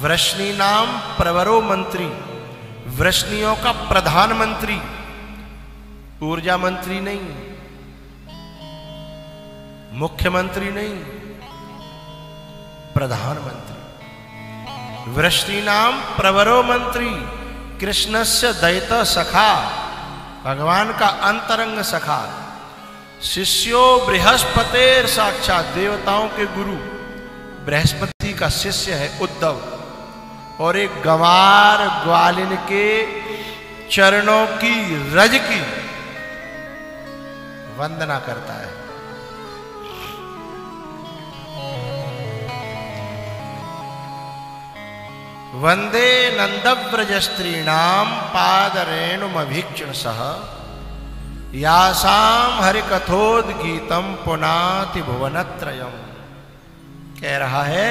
वृष्णि नाम प्रवरो मंत्री, वृष्णियों का प्रधानमंत्री, ऊर्जा मंत्री नहीं, मुख्यमंत्री नहीं, प्रधानमंत्री। वृष्णि नाम प्रवरो मंत्री, कृष्णस्य दयित सखा, भगवान का अंतरंग सखा। शिष्यो बृहस्पतेर साक्षात, देवताओं के गुरु बृहस्पति का शिष्य है उद्धव, और एक गंवार ग्वालिन के चरणों की रज की वंदना करता है। वंदे नंदव्रजस्त्रीणाम पादरेणुमभीक्षण सह, यासाम हरिकथोद्गीतम पुनाति भुवनत्रयम्। कह रहा है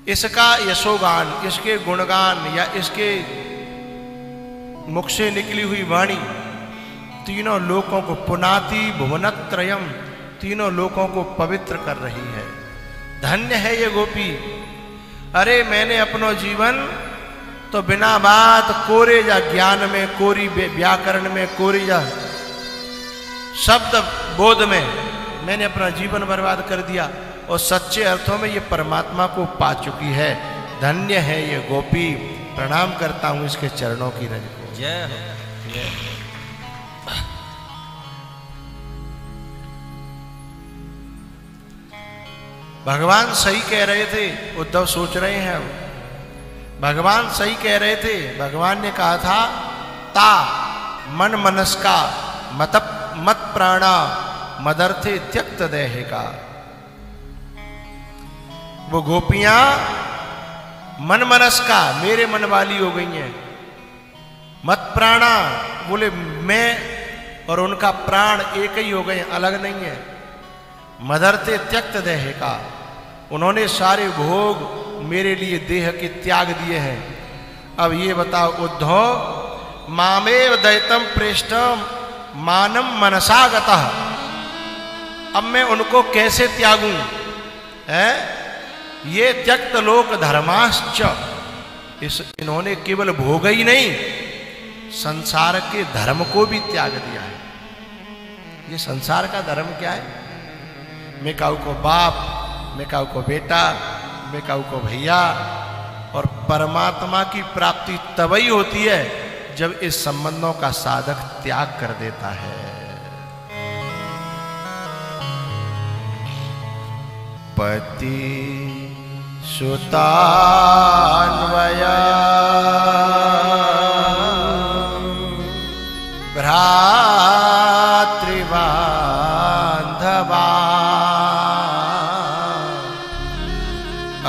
इसका यशोगान, इसके गुणगान या इसके मुख से निकली हुई वाणी तीनों लोकों को पुनाति भुवनत्रयम्, तीनों लोकों को पवित्र कर रही है। धन्य है ये गोपी। अरे मैंने अपनो जीवन तो बिना बात कोरे जा ज्ञान में, कोरी व्याकरण में, कोरी जा शब्द बोध में मैंने अपना जीवन बर्बाद कर दिया, और सच्चे अर्थों में ये परमात्मा को पा चुकी है। धन्य है ये गोपी। प्रणाम करता हूं इसके चरणों की रज को। जय हो। भगवान सही कह रहे थे, उद्धव सोच रहे हैं अब। भगवान सही कह रहे थे। भगवान ने कहा था ता मन मनस्का मत प्राणा मदर्थे त्यक्त देहे का। वो गोपियां मन मनस्का, मेरे मन वाली हो गई हैं। मत प्राणा बोले मैं और उनका प्राण एक ही हो गए, अलग नहीं है। मदर्थे त्यक्त देहे का, उन्होंने सारे भोग मेरे लिए देह के त्याग दिए हैं। अब ये बताओ उद्धव, मामेव दैतम प्रेष्टम मानम मनसागतः, अब मैं उनको कैसे त्यागूं? है ये त्यक्त लोक धर्माश्च, इन्होंने केवल भोग ही नहीं संसार के धर्म को भी त्याग दिया है। ये संसार का धर्म क्या है? मैं काऊ को बाप, मैं काऊ को बेटा, मैं काऊ को भैया। और परमात्मा की प्राप्ति तभी होती है जब इस संबंधों का साधक त्याग कर देता है। पति सुतान्वया भ्रातृबान्धवा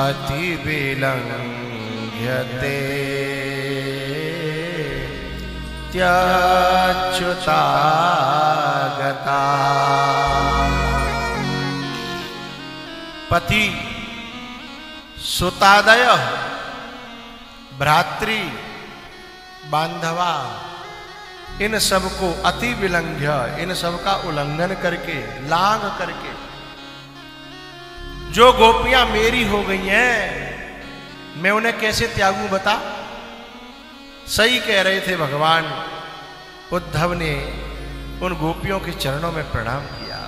अति विलंघ्यते त्यच्युतागता। पति सुतादय भ्रातृ बांधवा, इन सब को अति विलंघ्य, इन सब का उल्लंघन करके, लांघ करके जो गोपियां मेरी हो गई हैं, मैं उन्हें कैसे त्यागूं बता? सही कह रहे थे भगवान। उद्धव ने उन गोपियों के चरणों में प्रणाम किया।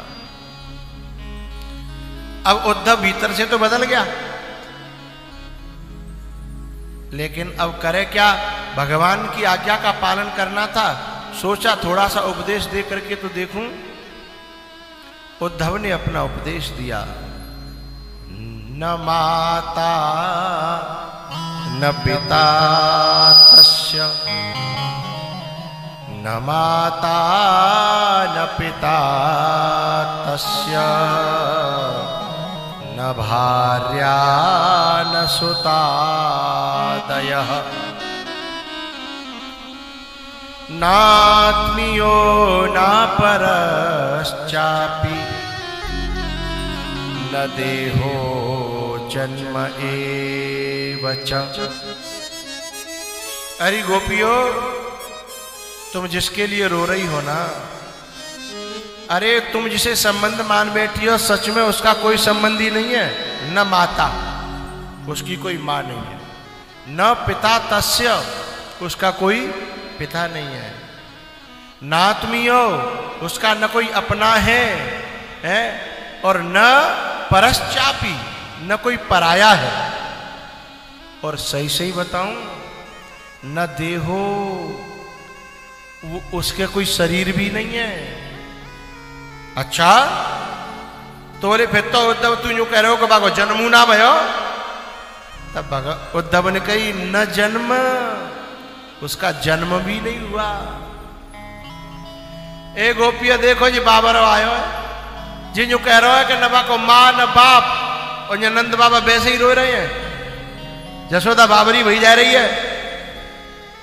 अब उद्धव भीतर से तो बदल गया, लेकिन अब करे क्या? भगवान की आज्ञा का पालन करना था। सोचा थोड़ा सा उपदेश दे करके तो देखूं। उद्धव ने अपना उपदेश दिया। न माता न पिता तस्य, न माता न पिता तस्य, न भार्या न सुतादयः, नात्मीयो न परश्चापि, न देहो जन्म एव च। अरे गोपियों, तुम जिसके लिए रो रही हो ना, अरे तुम जिसे संबंध मान बैठी हो, सच में उसका कोई संबंधी नहीं है। न माता, उसकी कोई माँ नहीं है। न पिता तस्य, उसका कोई पिता नहीं है। नात्मीयो, उसका न कोई अपना है, और न परश्चापी, न कोई पराया है। और सही सही बताऊं, न देहो, उसके कोई शरीर भी नहीं है। अच्छा, तो बोले फिर तो उद्धव तू यूं कह रहे हो कि बागो जन्मू ना भयो। तब उद्धव ने कही न जन्म, उसका जन्म भी नहीं हुआ। ए गोपिया देखो जी बाबर आयो है, जी यूं कह रहा है कि न बाको माँ न बाप, और नंद बाबा वैसे ही रो रहे हैं, जसोदा बाबरी भई जा रही है।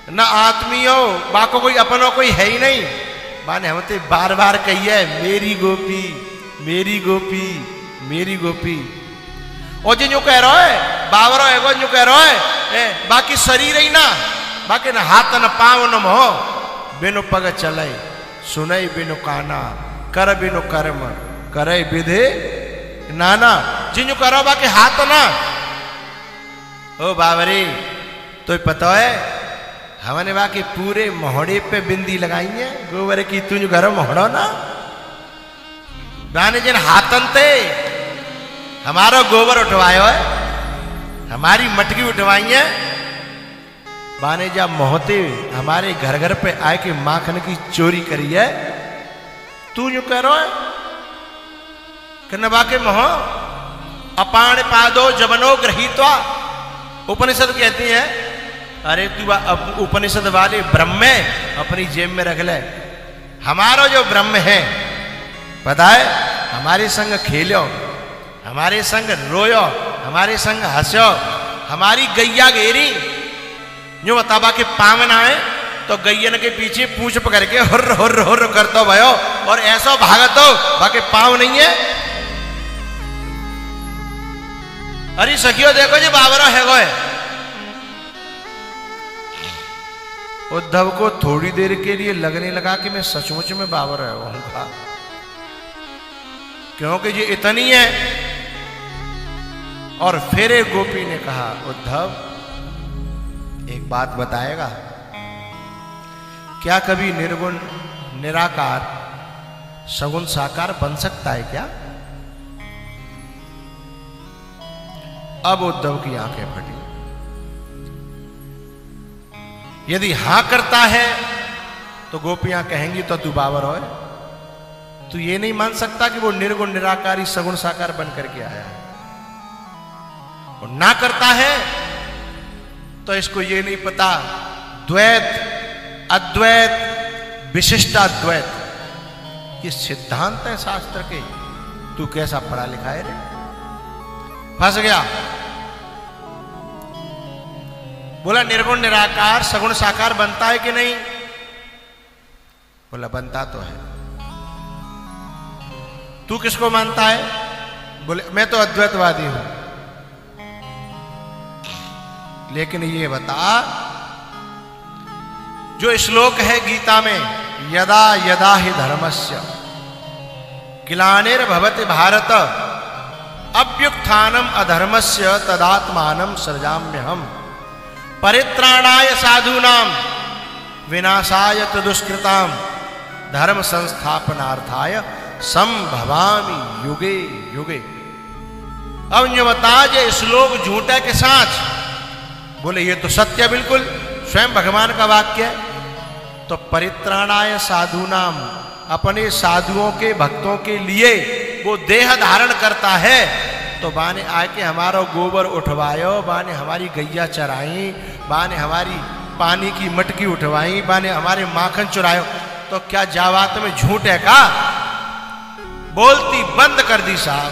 न आत्मीयो, बाको कोई अपनो कोई है ही नहीं। माने हम तो बार बार कही है मेरी गोपी, मेरी गोपी, मेरी गोपी। और जो कह रहा है बाबरो है, जो कह रहा है बाकी शरीर ही ना, बाकी न हाथ न पाँव न मोह, बिनु पग चले सुनई बिनु काना, कर बिनु कर्म करे विधे नाना। जिन करो बाकी हाथ ना। ओ बाबरी, तो पता है हमने बाकी पूरे मोहड़े पे बिंदी लगाई है गोबर की, तुझ घर मोहड़ो ना गाने जिन हाथन ते हमारा गोबर उठवायो है, हमारी मटकी उठवाई है। बाने जा मोहते हमारे घर घर पे आए के माखन की चोरी करी है। तू यूं कह रहा है कि नबा के मोह अपाण पादो जबनो ग्रहीत्वा। उपनिषद कहती है अरे तू उपनिषद वाले ब्रह्म अपनी जेब में रख ले। हमारा जो ब्रह्म है पता है, हमारे संग खेलो, हमारे संग रोयो, हमारे संग हंसो, हमारी गैया घेरी जो बताबा के पावन आए तो गैयन के पीछे पूछ पकड़ के हुर्र हुर्र हुर्र करतो भयो, और ऐसा भागतो बाकी पाव नहीं है। अरे सखियो देखो जी बाबरा है गो है। उद्धव को थोड़ी देर के लिए लगने लगा कि मैं सचमुच में बाबर है हूँ, क्योंकि ये इतनी है। और फिर एक गोपी ने कहा उद्धव एक बात बताएगा, क्या कभी निर्गुण निराकार सगुण साकार बन सकता है क्या? अब उद्धव की आंखें फटी। यदि हां करता है तो गोपियां कहेंगी तो तू बाबर होए, तू ये नहीं मान सकता कि वो निर्गुण निराकारी सगुण साकार बन करके आया है। और ना करता है तो इसको ये नहीं पता द्वैत अद्वैत विशिष्टाद्वैत ये सिद्धांत है शास्त्र के। तू कैसा पढ़ा लिखा है रे? फंस गया। बोला निर्गुण निराकार सगुण साकार बनता है कि नहीं? बोला बनता तो है। तू किसको मानता है? बोले मैं तो अद्वैतवादी हूं। लेकिन ये बता, जो श्लोक है गीता में यदा यदा हि धर्मस्य ग्लानिर्भवति भारत अभ्युत्थानम अधर्मस्य तदात्मानं सृजाम्यहम् परित्राणाय साधूनां विनाशाय तदुष्कृतां धर्म संस्थापनार्थाय संभवामि युगे युगे। अब ये बता जे श्लोक झूठा के साथ? बोले ये तो सत्य बिल्कुल स्वयं भगवान का वाक्य है। तो परित्राणाय साधूनाम अपने साधुओं के भक्तों के लिए वो देह धारण करता है। तो बाने आके हमारा गोबर उठवायो, बाने हमारी गैया चराई, बाने हमारी पानी की मटकी उठवाई, बाने हमारे माखन चुरायो। तो क्या जावात में झूठ है का? बोलती बंद कर दी साहब।